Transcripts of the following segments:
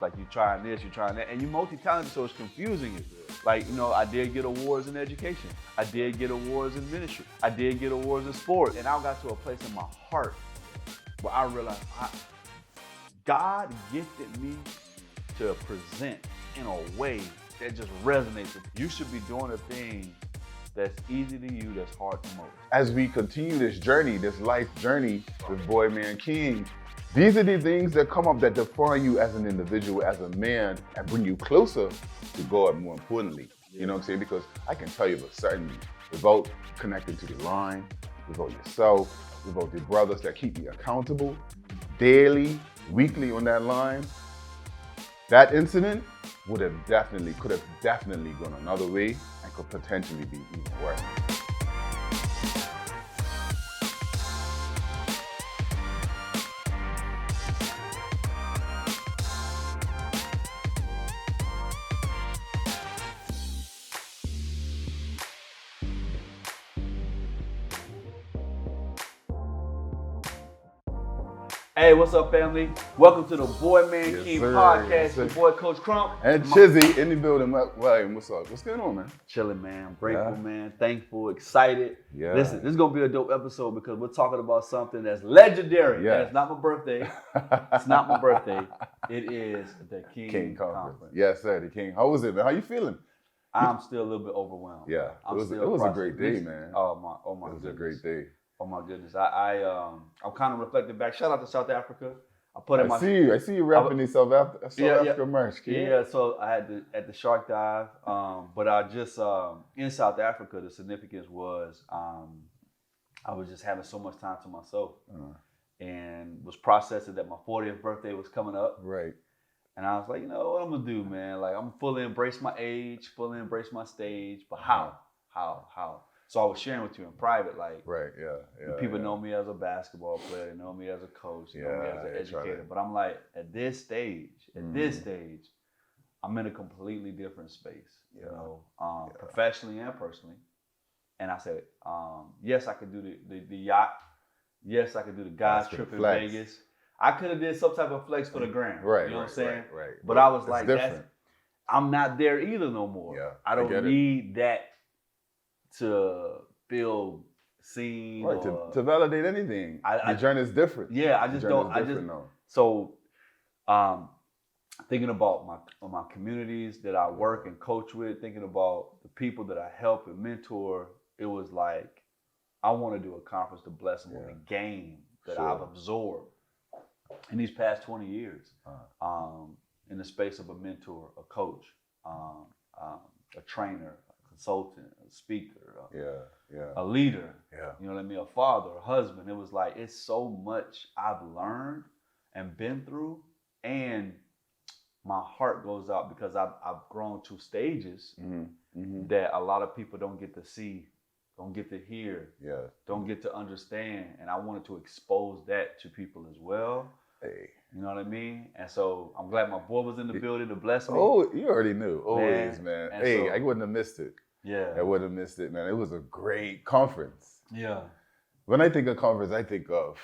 Like you trying this, you trying that, and you multi-talented, so it's confusing you. Like, I did get awards in education. I did get awards in ministry. I did get awards in sports. And I got to a place in my heart where I realized God gifted me to present in a way that just resonates with you. You should be doing a thing that's easy to you, that's hard to most. As we continue this journey, this life journey with Boy Man King, these are the things that come up that define you as an individual, as a man, and bring you closer to God, more importantly. You know what I'm saying? Because I can tell you for certainty, without connecting to the line, without yourself, without the brothers that keep you accountable, daily, weekly on that line, that incident could have definitely gone another way and could potentially be even worse. Hey, what's up, family? Welcome to the Boy Man Yes, King sir. podcast. Yes, Your sir. boy, Coach Crump. And Chizzy in the building. William, what's up? What's going on, man? Chilling, man. Grateful, Yeah. man. Thankful, excited. Yeah. Listen, this is going to be a dope episode because we're talking about something that's legendary. Yeah. And it's not my birthday. It's not my birthday. It is the King Conference. Yes, sir, the King. How was it, man? How you feeling? I'm still a little bit overwhelmed. Yeah, I'm it was still a great processing. day, man. Oh my It was goodness. a great day. Oh my goodness. I'm kind of reflecting back. Shout out to South Africa. I put in my I see you repping the South Africa merch, kid. Yeah, so I had at the Shark Dive, but I just in South Africa, the significance was I was just having so much time to myself, and was processing that my 40th birthday was coming up. Right. And I was like, you know what I'm gonna do, man? Like, I'm fully embrace my age, fully embrace my stage, but how? So I was sharing with you in private, like, Right. Yeah. people know me as a basketball player, they know me as a coach, they know me as an educator. But I'm like, at this stage, I'm in a completely different space, professionally and personally. And I said, yes, I could do the yacht. Yes, I could do the guys trip in Vegas. I could have did some type of flex for the gram. Right. You know what I'm saying? Right. But I was like, different. I'm not there either no more. Yeah, I don't need that to feel seen. Right, or, to validate anything. The journey is different. Yeah, I just don't. So, thinking about my communities that I work and coach with, thinking about the people that I help and mentor, it was like, I want to do a conference to bless them with the game that I've absorbed in these past 20 years, in the space of a mentor, a coach, a trainer, a consultant, a speaker, a leader, you know what I mean, a father, a husband. It was like, it's so much I've learned and been through, and my heart goes out because I've grown to stages that a lot of people don't get to see, don't get to hear, don't get to understand, and I wanted to expose that to people as well. Hey. You know what I mean? And so I'm glad my boy was in the building to bless me. Oh, you already knew. Always, man. Hey, so, I wouldn't have missed it. Yeah. I wouldn't have missed it, man. It was a great conference. Yeah. When I think of conference, I think of,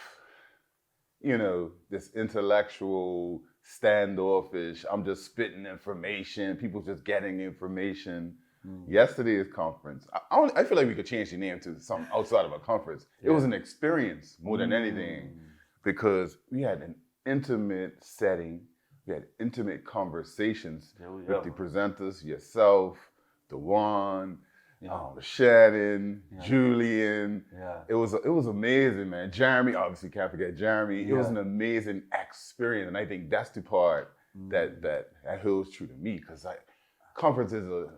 this intellectual, standoffish, I'm just spitting information, people just getting information. Yesterday's conference, I feel like we could change the name to something outside of a conference. It was an experience more than anything, because we had an intimate setting, we had intimate conversations with the presenters, yourself, DeJuan, Shannon, Julian. Yeah. It was amazing, man. Jeremy, obviously can't forget Jeremy. It was an amazing experience, and I think that's the part that holds true to me, because conferences are,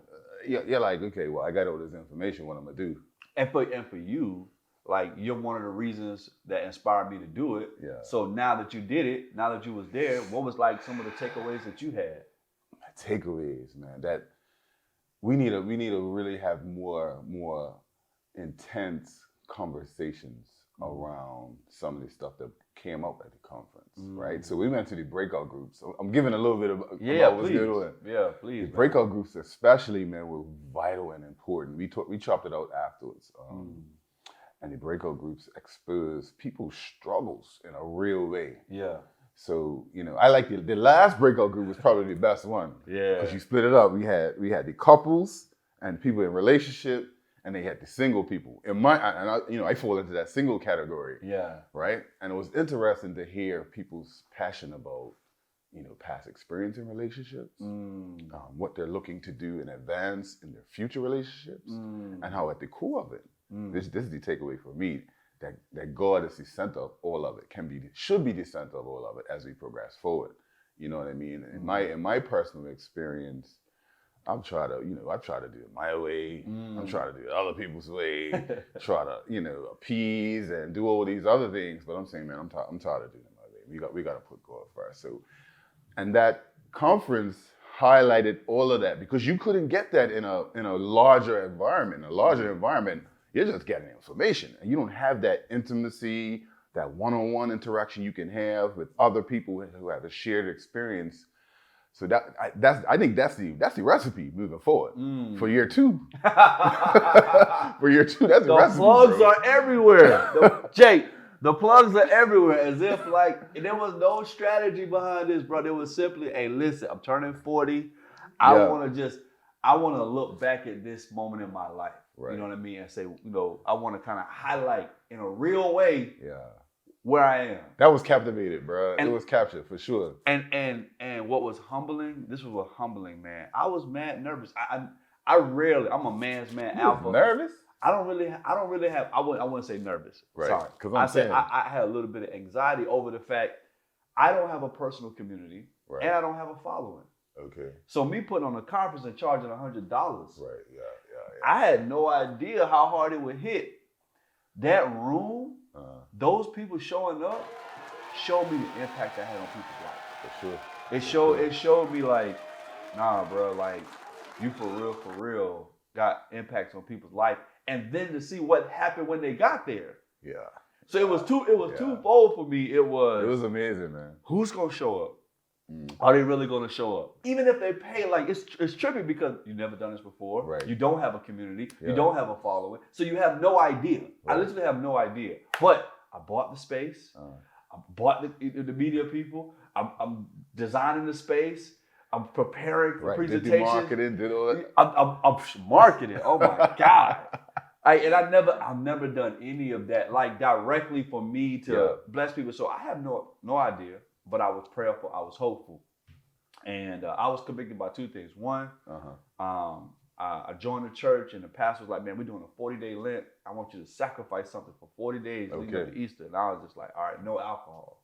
you're like, okay, well, I got all this information, what I'm gonna do. And for you, like, you're one of the reasons that inspired me to do it. Yeah. So now that you did it, now that you was there, what was like some of the takeaways that you had? My takeaways, man, that we need to really have more intense conversations around some of the stuff that came up at the conference, right? So we went to the breakout groups. So I'm giving a little bit about what's going on. Yeah, please. The breakout groups, especially, man, were vital and important. We chopped it out afterwards. And the breakout groups expose people's struggles in a real way. Yeah. So, you know, I like the last breakout group was probably the best one. Yeah. Because you split it up. We had the couples and people in relationship, and they had the single people. I fall into that single category. Yeah. Right? And it was interesting to hear people's passion about, you know, past experience in relationships, what they're looking to do in advance in their future relationships, and how at the core of it, this is the takeaway for me, that God is the center of all of it, should be the center of all of it as we progress forward. You know what I mean? In my personal experience, I've tried to do it my way. I'm trying to do it other people's way. Try to, you know, appease and do all these other things. But I'm saying, man, I'm tired of doing it my way. We got to put God first. So, and that conference highlighted all of that, because you couldn't get that in a larger environment. In a larger environment, you're just getting information, and you don't have that intimacy, that one-on-one interaction you can have with other people who have a shared experience. So I think that's the recipe moving forward for year 2. For year 2, that's the recipe. The plugs are everywhere. Jake, the plugs are everywhere, as if like there was no strategy behind this, bro. It was simply, hey, listen, I'm turning 40. I want to look back at this moment in my life. Right. You know what I mean? And say, you know, I want to kind of highlight in a real way where I am. That was captivated, bro. It was captured for sure. And what was humbling, this was what humbling, man. I was mad nervous. I'm a man's man alpha. Nervous? I don't really have, I wouldn't say nervous. Right. Sorry. Because I had a little bit of anxiety over the fact I don't have a personal community and I don't have a following. Okay. So me putting on a conference and charging $100. Right. Yeah. I had no idea how hard it would hit. That room, those people showing up, showed me the impact I had on people's life. For sure. It showed me like, nah, bro, like you for real got impacts on people's life. And then to see what happened when they got there. Yeah. So it was twofold for me. It was amazing, man. Who's gonna show up? Are they really going to show up? Even if they pay, like it's trippy because you've never done this before. Right. You don't have a community. You don't have a following. So you have no idea. Right. I literally have no idea. But I bought the space. I bought the media people. I'm designing the space. I'm preparing for presentations. Did the marketing, did all that? I'm marketing. Oh my God. I've never done any of that, like directly for me to bless people. So I have no idea. But I was prayerful, I was hopeful. And I was convicted by 2 things. One, I joined the church and the pastor was like, man, we're doing a 40-day Lent. I want you to sacrifice something for 40 days leading up to Easter. And I was just like, all right, no alcohol.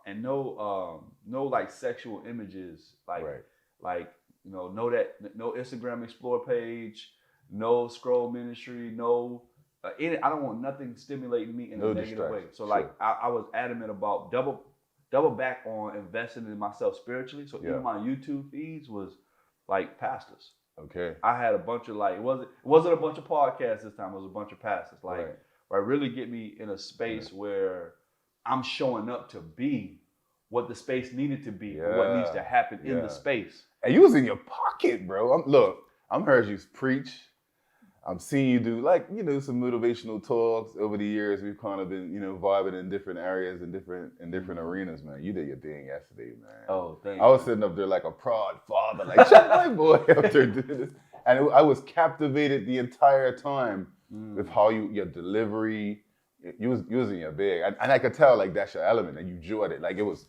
And no like sexual images, like you know, no Instagram Explore page, no scroll ministry, I don't want nothing stimulating me in a negative way. So like I was adamant about double back on investing in myself spiritually. So even my YouTube feeds was like pastors. Okay. I had a bunch of like, it wasn't a bunch of podcasts this time, it was a bunch of pastors. Like, really get me in a space where I'm showing up to be what the space needed to be, what needs to happen in the space. And you was in your pocket, bro. I'm heard you preach. I'm seeing you do like, you know, some motivational talks over the years. We've kind of been, you know, vibing in different areas and different arenas, man. You did your thing yesterday, man. Oh, thank you. I was sitting up there like a proud father, like, check my boy up there doing this. And I was captivated the entire time with how your delivery, you was in your bag. And I could tell like that's your element and you enjoyed it. Like it was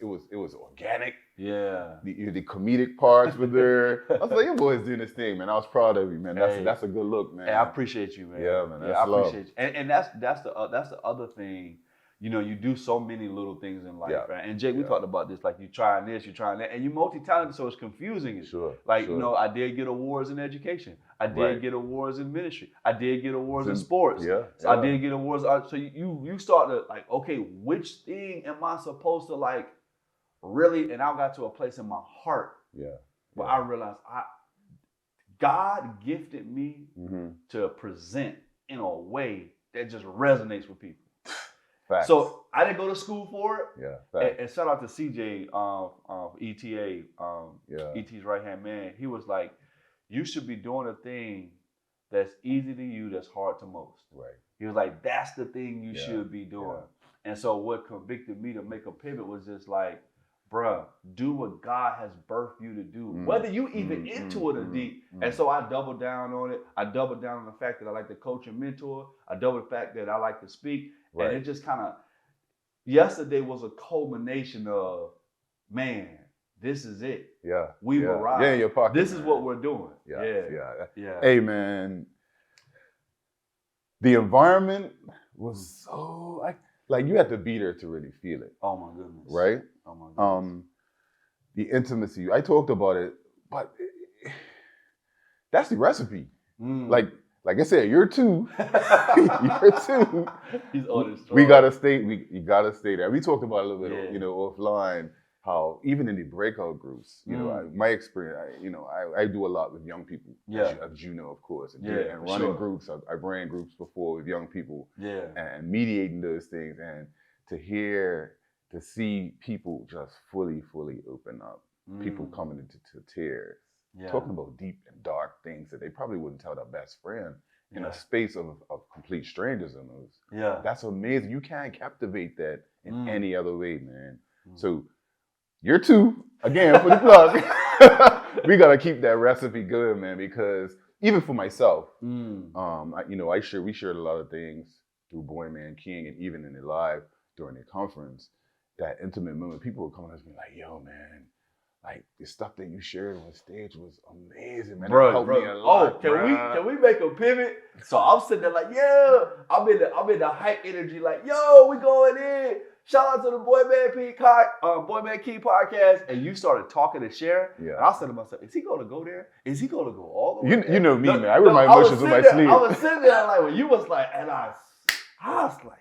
organic. Yeah. The comedic parts were there. I was like, your boy's doing this thing, man. I was proud of you, man. That's a good look, man. Hey, I appreciate you, man. Yeah, man. I appreciate you. And that's the other thing. You know, you do so many little things in life, right? And Jake, we talked about this. Like you trying this, you trying that, and you multi-talented, so it's confusing. You know, I did get awards in education. I did get awards in ministry. I did get awards in sports. So I did get awards. So you start to like, okay, which thing am I supposed to like really? And I got to a place in my heart where I realized God gifted me to present in a way that just resonates with people. Facts. So I didn't go to school for it. Yeah. And shout out to CJ, ETA, ET's right hand man. He was like, "You should be doing a thing that's easy to you, that's hard to most." Right. He was like, "That's the thing you should be doing." And so what convicted me to make a pivot was just like, bruh, do what God has birthed you to do, whether you even into it or deep. And so I doubled down on it. I doubled down on the fact that I like to coach and mentor. I doubled the fact that I like to speak. Right. And it just kind of, yesterday was a culmination of, man, this is it. Yeah. We've arrived. Yeah, in your pocket. This is what we're doing. Yeah. Hey, man, the environment was so, like you had to be there to really feel it. Oh, my goodness. Right? Oh, my goodness. The intimacy, I talked about it, but that's the recipe. Like I said, you're two. You're two. He's on his We gotta stay. You gotta stay there. We talked about it a little bit, offline. How even in the breakout groups, my experience, I do a lot with young people. As you know, of course. And running groups. I've ran groups before with young people. Yeah. And mediating those things, and to see people just fully open up. People coming into tears. Yeah. Talking about deep and dark things that they probably wouldn't tell their best friend in a space of complete strangers almost. Yeah. That's amazing. You can't captivate that in any other way, man. So you're two, again, for the plug. We got to keep that recipe good, man, because even for myself, we shared a lot of things through Boy Man King and even in the live during the conference, that intimate moment. People would come up to me like, yo, man, like the stuff that you shared on stage was amazing, man. Bro, it helped me a lot, can we make a pivot? So I'm sitting there like, yeah, I'm in the hype energy, like, yo, we going in. Shout out to the Boy Man King podcast. And you started talking to Sharon. Yeah. And I said to myself, is he gonna go there? Is he gonna go all the way there? You know me, man. I wear my emotions on my sleeve. I was sitting there like when you was like, and I was like,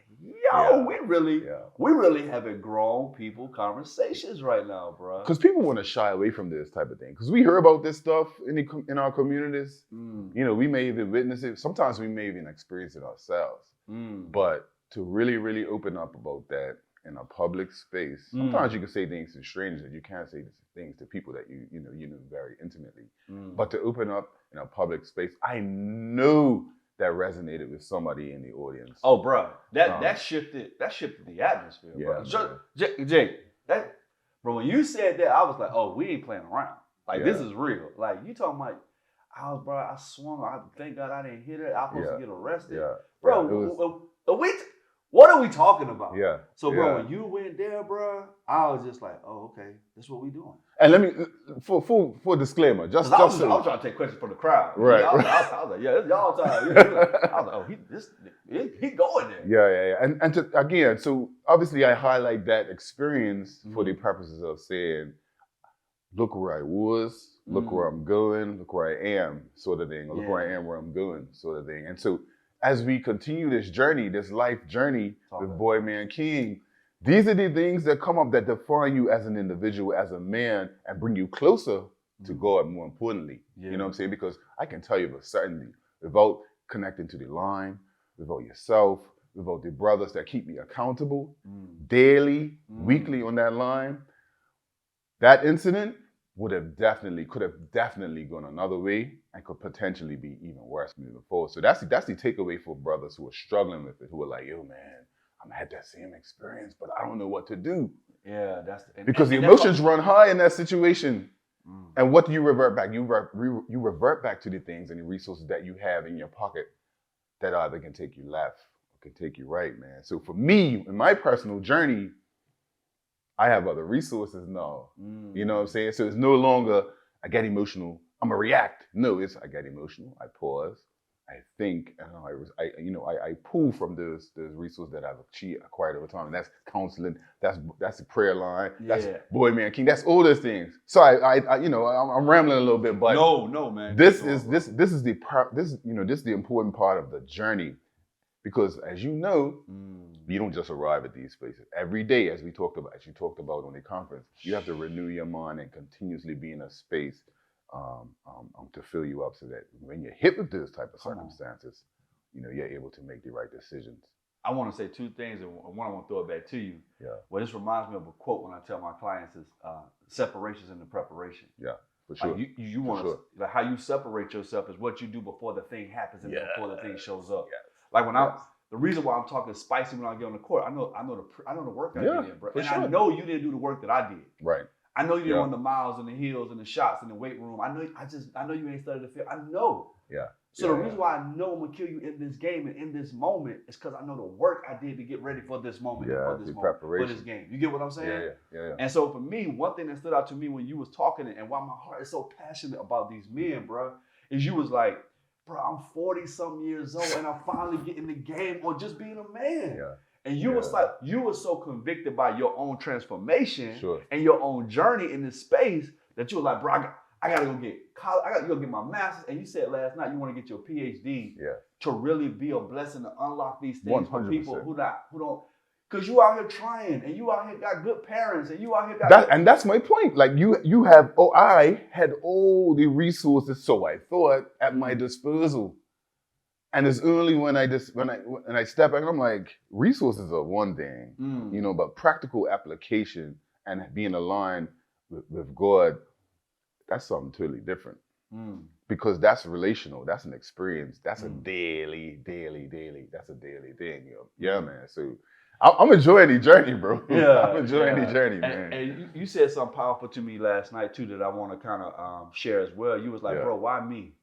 yo, we really haven't grown people conversations right now, bro. Because people want to shy away from this type of thing. Because we hear about this stuff in our communities. We may even witness it. Sometimes we may even experience it ourselves. But to really, really open up about that in a public space, sometimes you can say things to strangers that you can't say things to people that you know very intimately. But to open up in a public space, I know that resonated with somebody in the audience. Oh, bro, that shifted the atmosphere, bro. Jake, bro, when you said that, I was like, oh, we ain't playing around. Like this is real. Like you talking about, I swung. I thank God I didn't hit it. I was supposed to get arrested, bro. What are we talking about? Yeah. So, bro, when you went there, bro, I was just like, oh, okay, that's what we doing. And let me, for disclaimer, I was trying to take questions from the crowd. Right. I was like, yeah, it's y'all time. I was like, oh, he going there. Yeah. And again, so obviously I highlight that experience for the purposes of saying, look where I was, look where I'm going, look where I am, sort of thing, or look where I am, where I'm going, sort of thing. And so as we continue this journey, this life journey with Boy Man King, these are the things that come up that define you as an individual, as a man, and bring you closer to God, more importantly. You know what I'm saying? Because I can tell you with certainty, without connecting to the line, without yourself, without the brothers that keep me accountable daily, weekly on that line, that incident could have definitely gone another way and could potentially be even worse moving forward. So that's the takeaway for brothers who are struggling with it, who are like, yo, man, I'm had that same experience, but I don't know what to do. Yeah, because the emotions run high in that situation. And what do you revert back? You revert back to the things and the resources that you have in your pocket that either can take you left or can take you right, man. So for me, in my personal journey, I have other resources now. You know what I'm saying? So it's no longer I get emotional, I'm gonna react. No, it's I get emotional, I pause, I think, and I pull from those resources that I've acquired over time. And that's counseling, that's the prayer line, that's Boy Man King, that's all those things. So I'm rambling a little bit, but no, man. This is the important part of the journey. Because as you know, you don't just arrive at these places. Every day, as you talked about on the conference, you have to renew your mind and continuously be in a space to fill you up so that when you're hit with this type of circumstances, you're able to make the right decisions. I want to say two things, and one I want to throw it back to you. Yeah. Well, this reminds me of a quote when I tell my clients is separations in the preparation. Yeah. For sure. Like you want to, like how you separate yourself is what you do before the thing happens and before the thing shows up. Yes. Like when the reason why I'm talking spicy when I get on the court, I know the work I did, bro. And sure. I know you didn't do the work that I did. Right. I know you didn't run the miles and the hills and the shots in the weight room. I know you ain't studied the field. I know. Yeah. So the reason why I know I'm gonna kill you in this game and in this moment is because I know the work I did to get ready for this moment, for this moment, for this game. You get what I'm saying? Yeah. And so for me, one thing that stood out to me when you was talking and why my heart is so passionate about these men, bro, is you was like, bro, I'm 40-something years old and I'm finally getting the game on just being a man. Yeah. And you was like, you were so convicted by your own transformation and your own journey in this space that you were like, bro, I gotta go get college. I gotta go get my master's. And you said last night you want to get your PhD to really be a blessing to unlock these things 100%. For people who don't, because you out here trying and you out here got good parents and you out here got and that's my point. Like you have, I had all the resources, so I thought, at my disposal. And it's only when I step back and I'm like, resources are one thing, you know, but practical application and being aligned with God, that's something totally different. Because that's relational, that's an experience, that's a daily, that's a daily thing, yo. Yeah, man. So I'm enjoying the journey, bro. Yeah, I'm enjoying the journey, man. And you said something powerful to me last night too that I want to kind of share as well. You was like, bro, why me?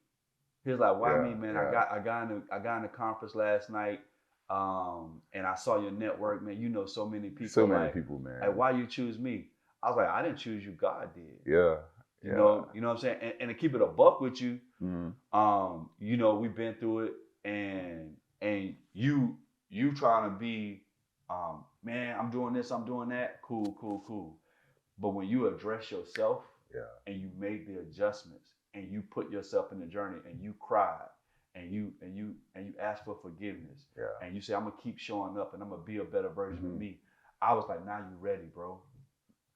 He was like, why me, man? Yeah. I got in the conference last night, and I saw your network, man. You know so many people. So many people, man. Like, why you choose me? I was like, I didn't choose you, God did. Yeah. You know what I'm saying? And to keep it a buck with you, you know, we've been through it, and you trying to be, man, I'm doing this, I'm doing that, cool. But when you address yourself, and you made the adjustments, and you put yourself in the journey, and you cried, and you asked for forgiveness, and you say, I'm gonna keep showing up, and I'm gonna be a better version of me. I was like, now you ready, bro.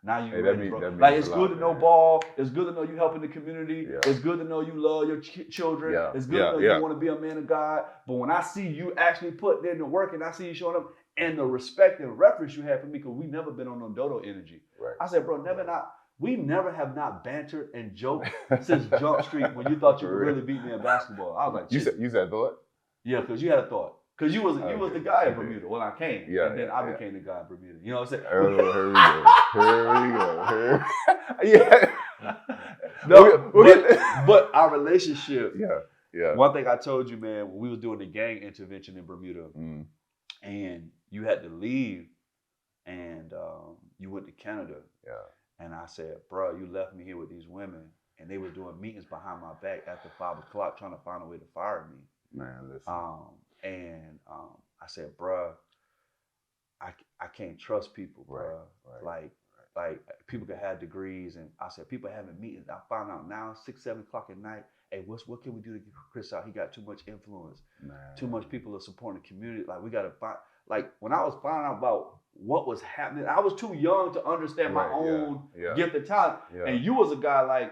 Now you ready, bro. Like, it's good to know ball. It's good to know you helping the community. Yeah. It's good to know you love your children. Yeah. It's good to know you want to be a man of God. But when I see you actually putting in the work and I see you showing up and the respect and reference you have for me, because we never been on no dodo energy. Right. I said, bro, we never have not bantered and joked since Jump Street when you thought you could really beat me in basketball. I was like, you said thought? Yeah, because you had a thought. Because you was the guy in Bermuda when I came. Yeah, and then I became the guy in Bermuda. You know what I'm saying? Here we go. No, but our relationship. Yeah. One thing I told you, man, when we was doing the gang intervention in Bermuda, and you had to leave, and you went to Canada. Yeah. And I said, bro, you left me here with these women, and they was doing meetings behind my back after 5 o'clock, trying to find a way to fire me. Man, listen. I said, bruh, I can't trust people, bruh. Right. Like people could have degrees, and I said, people having meetings. I found out now, 6, 7 o'clock at night. Hey, what can we do to get Chris out? He got too much influence. Man. Too much people are supporting the community. Like, we got to find. Like, when I was finding out about what was happening, I was too young to understand my own gift and talent. Yeah. And you was a guy like,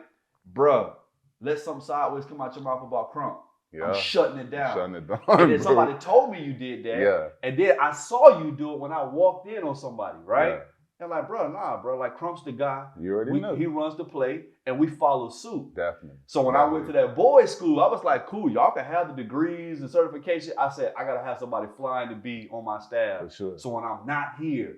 bruh, let something sideways come out your mouth about Crump. Yeah. I'm shutting it down. And then somebody told me you did that. Yeah. And then I saw you do it when I walked in on somebody, right? Yeah. And like, bro, like Crump's the guy. You already know. He runs the play, and we follow suit. Definitely. So when I went to that boys' school, I was like, cool, y'all can have the degrees and certification. I said, I gotta have somebody flying to be on my staff. For sure. So when I'm not here,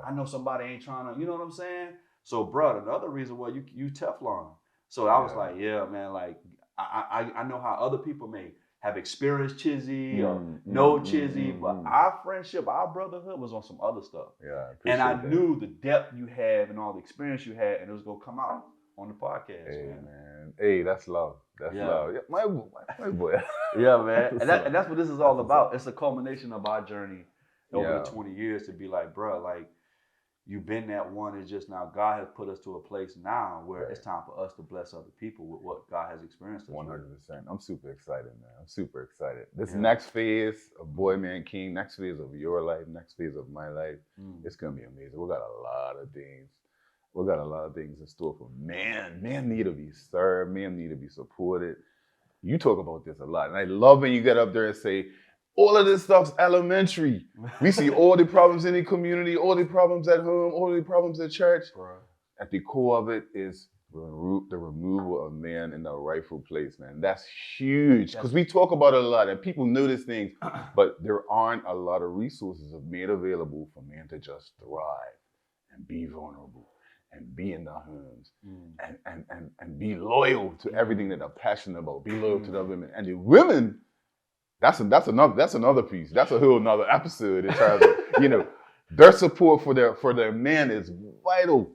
I know somebody ain't trying to, you know what I'm saying? So, bro, another reason why you Teflon. So I was like, yeah, man, like I know how other people may have experienced Chizzy or no Chizzy, but our friendship, our brotherhood was on some other stuff. Yeah, and I knew the depth you have and all the experience you had, and it was gonna come out on the podcast. Hey, man. Hey, that's love. That's love. Yeah, my boy. Yeah, man. And that's what this is all about. It's a culmination of our journey over the 20 years to be like, bro, like, you've been that one. It's just now God has put us to a place now where it's time for us to bless other people with what God has experienced. 100%. I'm super excited, man. I'm super excited. This next phase of Boy Man King, next phase of your life, next phase of my life, it's gonna be amazing. We got a lot of things. We got a lot of things in store for man. Man need to be served. Man need to be supported. You talk about this a lot, and I love when you get up there and say, all of this stuff's elementary. We see all the problems in the community, all the problems at home, all the problems at church. Right. At the core of it is the removal a man in the rightful place, man. That's huge. Because we talk about it a lot and people know these things, but there aren't a lot of resources made available for men to just thrive and be vulnerable and be in their homes and be loyal to everything that they're passionate about. Be loyal to the women. And the women, that's another piece. That's a whole nother episode in terms of, their support for their man is vital.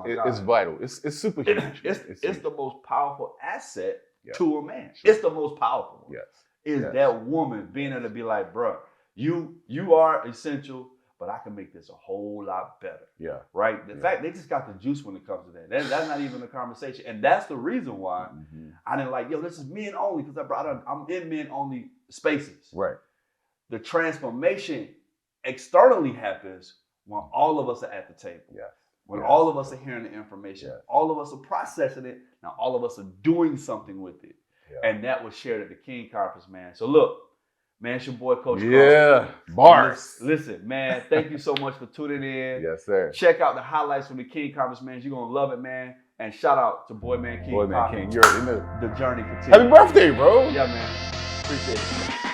It's vital. It's super huge. It's the most powerful asset to a man. Sure. It's the most powerful one. Is that woman being able to be like, bro, you are essential, but I can make this a whole lot better. Yeah. Right? The fact they just got the juice when it comes to that. That's not even a conversation. And that's the reason why I didn't like, this is men only, because I'm in men only spaces. Right. The transformation externally happens when all of us are at the table. Yeah. When all of us are hearing the information, all of us are processing it, now all of us are doing something with it. Yeah. And that was shared at the King Conference, man. So look, man, it's your boy, Coach Carl. Bars. Listen, man, thank you so much for tuning in. Yes, sir. Check out the highlights from the King Conference, man. You're going to love it, man. And shout out to Boy Man King. Boy Man King, you already know. The journey continues. Happy birthday, bro. Yeah, man. Appreciate it.